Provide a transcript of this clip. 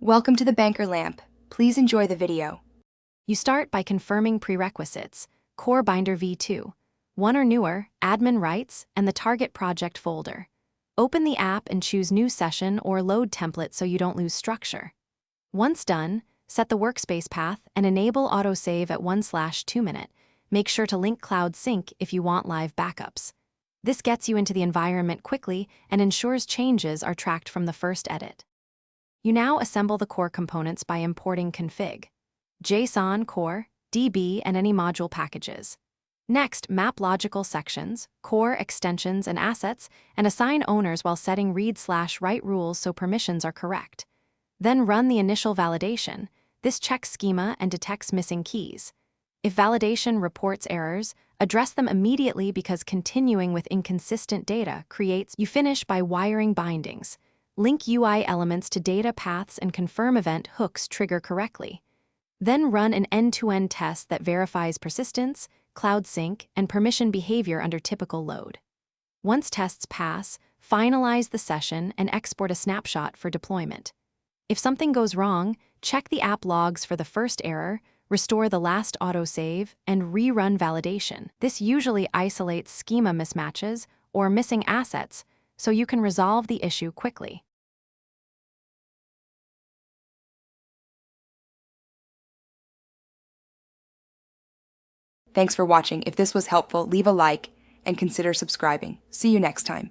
Welcome to the Banker Lamp. Please enjoy the video. You start by confirming prerequisites: Core Binder v2, 1 or newer, admin rights, and the target project folder. Open the app and choose New Session or Load Template so you don't lose structure. Once done, set the workspace path and enable autosave at 1/2 minute. Make sure to link Cloud Sync if you want live backups. This gets you into the environment quickly and ensures changes are tracked from the first edit. You now assemble the core components by importing config, JSON, core, DB, and any module packages. Next, map logical sections, core, extensions, and assets, and assign owners while setting read/write rules so permissions are correct. Then run the initial validation. This checks schema and detects missing keys. If validation reports errors, address them immediately because continuing with inconsistent data creates. You finish by wiring bindings. Link UI elements to data paths and confirm event hooks trigger correctly. Then run an end-to-end test that verifies persistence, cloud sync, and permission behavior under typical load. Once tests pass, finalize the session and export a snapshot for deployment. If something goes wrong, check the app logs for the first error, restore the last autosave, and rerun validation. This usually isolates schema mismatches or missing assets, so you can resolve the issue quickly. Thanks for watching. If this was helpful, leave a like and consider subscribing. See you next time.